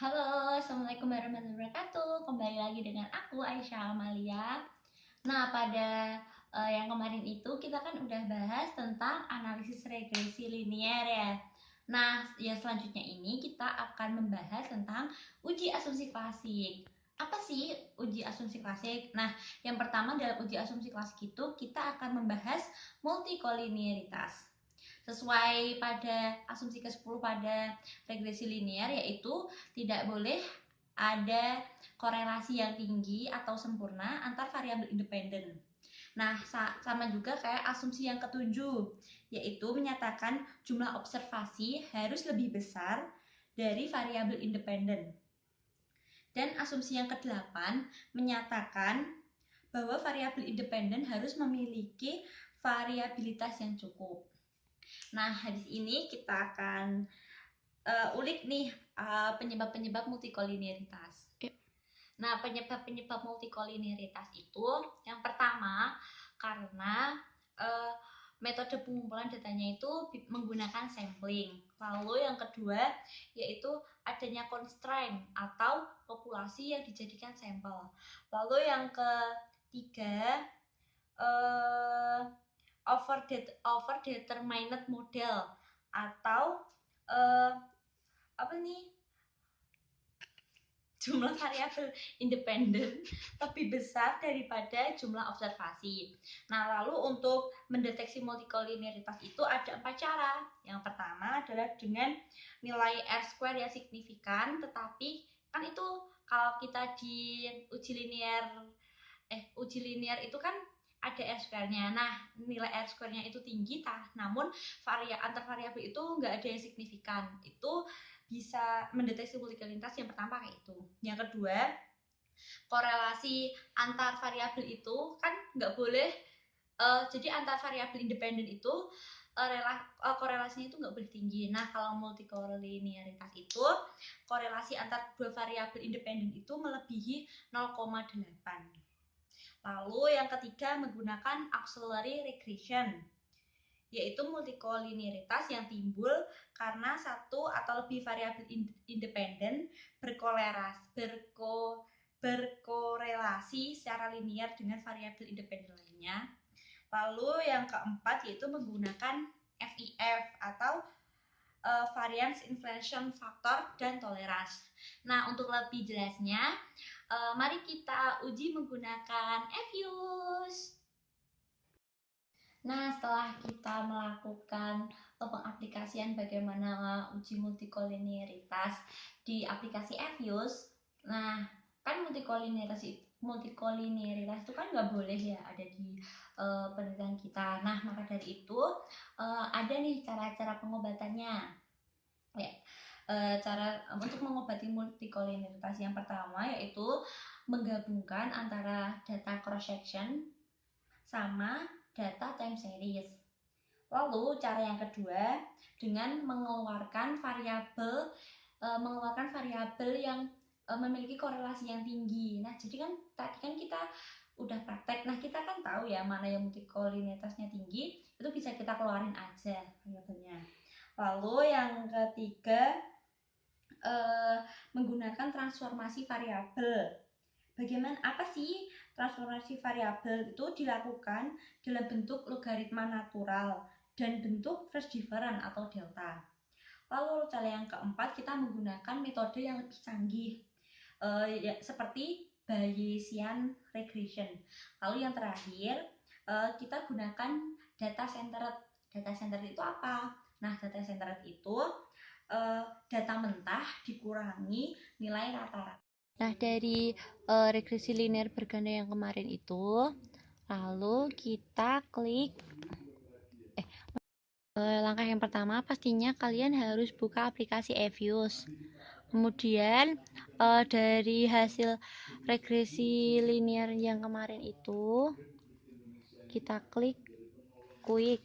Halo, Assalamualaikum warahmatullahi wabarakatuh. Kembali lagi dengan aku Aisyah Amalia. Nah, pada yang kemarin itu kita kan udah bahas tentang analisis regresi linier ya. Nah, yang selanjutnya ini kita akan membahas tentang uji asumsi klasik. Apa sih uji asumsi klasik? Nah, yang pertama dalam uji asumsi klasik itu kita akan membahas multikolinearitas. Sesuai pada asumsi ke-10 pada regresi linear, yaitu tidak boleh ada korelasi yang tinggi atau sempurna antar variabel independen. Nah, sama juga kayak asumsi yang ketujuh, yaitu menyatakan jumlah observasi harus lebih besar dari variabel independen. Dan asumsi yang kedelapan menyatakan bahwa variabel independen harus memiliki variabilitas yang cukup. Nah, hadis ini kita akan ulik nih penyebab-penyebab multikolinearitas. Nah, penyebab-penyebab multikolinearitas itu yang pertama karena metode pengumpulan datanya itu menggunakan sampling. Lalu yang kedua yaitu adanya constraint atau populasi yang dijadikan sampel. Lalu yang ketiga over determined model atau apa nih, jumlah variabel independen lebih besar daripada jumlah observasi. Nah, lalu untuk mendeteksi multikolinearitas itu ada 4 cara. Yang pertama adalah dengan nilai R-square yang signifikan, tetapi kan itu kalau kita di uji linear itu kan ada R-square-nya. Nah, nilai R-square-nya itu tinggi, namun antar variabel itu nggak ada yang signifikan. Itu bisa mendeteksi multikolinearitas yang pertama kayak itu. Yang kedua, korelasi antar variabel itu kan nggak boleh, jadi antar variabel independen itu korelasinya itu nggak boleh tinggi. Nah, kalau multikolinearitas itu korelasi antar dua variabel independen itu melebihi 0,8. Lalu yang ketiga menggunakan auxiliary regression, yaitu multikolinearitas yang timbul karena satu atau lebih variabel independen berkorelasi secara linear dengan variabel independen lainnya. Lalu yang keempat yaitu menggunakan VIF atau variance inflation factor dan tolerance. Nah, untuk lebih jelasnya, mari kita uji menggunakan EFUSE. Nah, setelah kita melakukan pengaplikasian bagaimana uji multikolinearitas di aplikasi EFUSE, nah kan multikolinearitas itu kan nggak boleh ya ada di penelitian kita. Nah, maka dari itu ada nih cara-cara pengobatannya. Ya, cara untuk mengobati multikolinearitas yang pertama yaitu menggabungkan antara data cross section sama data time series. Lalu cara yang kedua dengan mengeluarkan variabel yang memiliki korelasi yang tinggi. Nah, jadi kan tadi kan kita udah praktek. Nah, kita kan tahu ya mana yang multikolinearitasnya tinggi, itu bisa kita keluarin aja variabelnya. Lalu yang ketiga menggunakan transformasi variabel. Bagaimana apa sih transformasi variabel? Itu dilakukan dalam bentuk logaritma natural dan bentuk first difference atau delta. Lalu cara yang keempat kita menggunakan metode yang lebih canggih seperti Bayesian regression. Lalu yang terakhir kita gunakan data centered. Data centered itu apa? Nah, data centered itu data mentah dikurangi nilai rata-rata. Nah, dari regresi linear berganda yang kemarin itu, lalu kita klik langkah yang pertama pastinya kalian harus buka aplikasi EFUSE. Kemudian dari hasil regresi linear yang kemarin itu kita klik quick,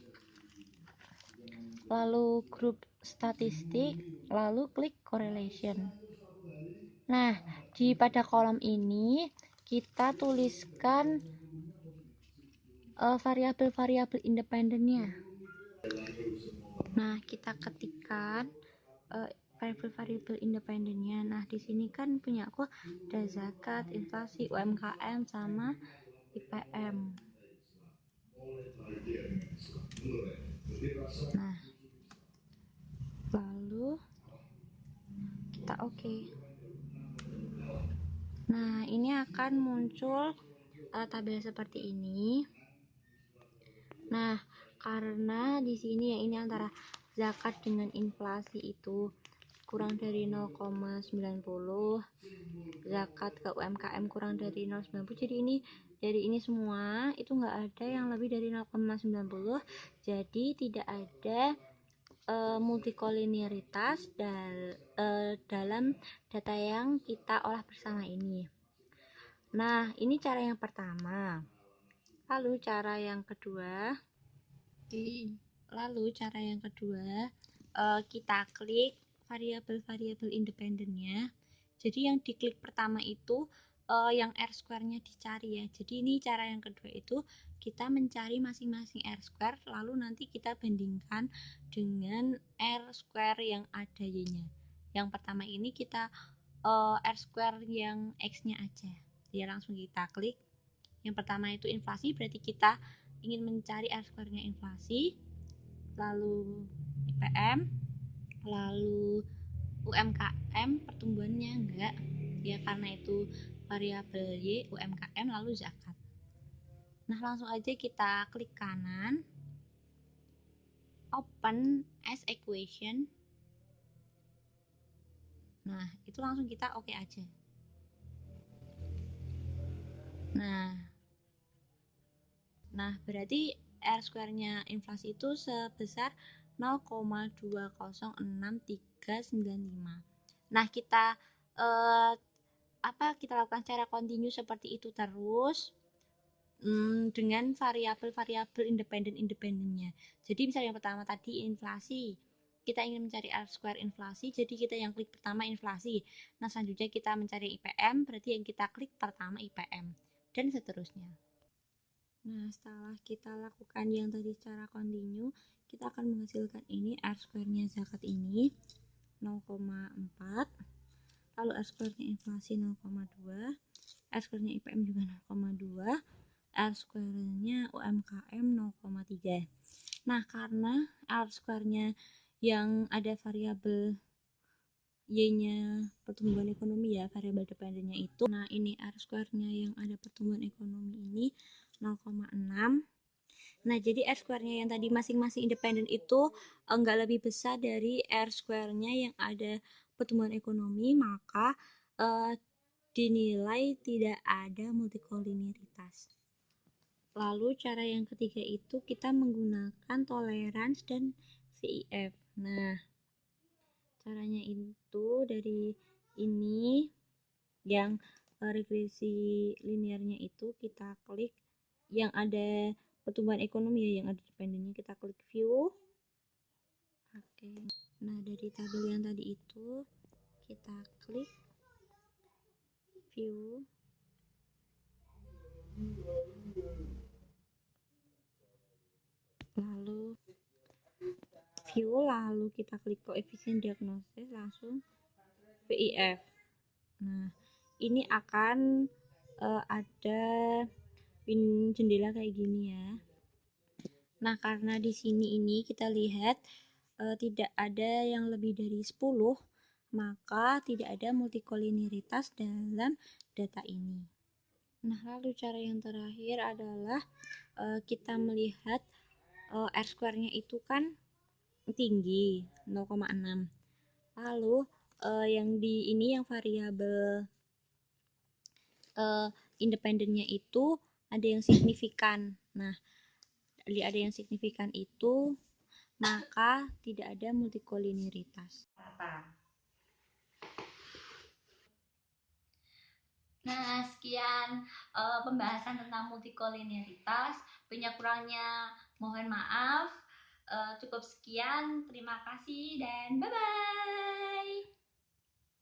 lalu grup statistik, lalu klik correlation. Nah, pada kolom ini kita tuliskan variabel-variabel independennya. Nah, kita ketikkan variabel independennya. Nah, di sini kan punya aku ada zakat, inflasi, UMKM sama IPM. Nah, lalu kita oke. Nah, ini akan muncul tabel seperti ini. Nah, karena di sini ya ini antara zakat dengan inflasi itu kurang dari 0,90, zakat ke UMKM kurang dari 0,90, jadi ini semua itu nggak ada yang lebih dari 0,90, jadi tidak ada multikolinearitas dalam data yang kita olah bersama ini. Nah, ini cara yang pertama. Lalu cara yang kedua, kita klik variabel-variabel independennya. Jadi yang diklik pertama itu yang R square-nya dicari ya. Jadi ini cara yang kedua itu kita mencari masing-masing R square, lalu nanti kita bandingkan dengan R square yang ada Y-nya. Yang pertama ini kita R square yang X-nya aja. Ya, langsung kita klik. Yang pertama itu inflasi, berarti kita ingin mencari R square-nya inflasi, lalu IPM, lalu UMKM pertumbuhannya enggak ya, karena itu variabel Y, UMKM, lalu zakat. Nah, langsung aja kita klik kanan, open as equation. Nah, itu langsung kita oke aja. Nah, berarti R square-nya inflasi itu sebesar 0,2063395. Nah, kita lakukan secara kontinu seperti itu terus dengan variabel-variabel independennya. Jadi misalnya yang pertama tadi inflasi, kita ingin mencari R square inflasi, jadi kita yang klik pertama inflasi. Nah, selanjutnya kita mencari IPM, berarti yang kita klik pertama IPM, dan seterusnya. Nah, setelah kita lakukan yang tadi secara kontinu, kita akan menghasilkan ini R square-nya zakat ini 0,4, lalu R square-nya inflasi 0,2, R square-nya IPM juga 0,2, R square-nya UMKM 0,3. Nah, karena R square-nya yang ada variabel Y-nya pertumbuhan ekonomi ya, variabel dependennya itu. Nah, ini R square-nya yang ada pertumbuhan ekonomi ini 0,6. Nah, jadi R square-nya yang tadi masing-masing independen itu enggak lebih besar dari R square-nya yang ada pertumbuhan ekonomi, maka dinilai tidak ada multikolinearitas. Lalu cara yang ketiga itu kita menggunakan tolerance dan VIF. Nah, caranya itu dari ini yang regresi linearnya itu kita klik yang ada pertumbuhan ekonomi ya, yang ada dependennya, kita klik view. Oke. Nah, dari tabel yang tadi itu kita klik view. Lalu kita klik koefisien diagnosis, langsung VIF. Nah, ini akan ada jendela kayak gini ya. Nah, karena di sini ini kita lihat tidak ada yang lebih dari 10, maka tidak ada multikolinearitas dalam data ini. Nah, lalu cara yang terakhir adalah kita melihat R square-nya itu kan tinggi 0,6. Lalu yang di ini yang variabel independennya itu ada yang signifikan. Nah, ada yang signifikan itu maka tidak ada multikolinearitas. Nah, sekian pembahasan tentang multikolinearitas. Banyak kurangnya mohon maaf. Cukup sekian, terima kasih dan bye-bye.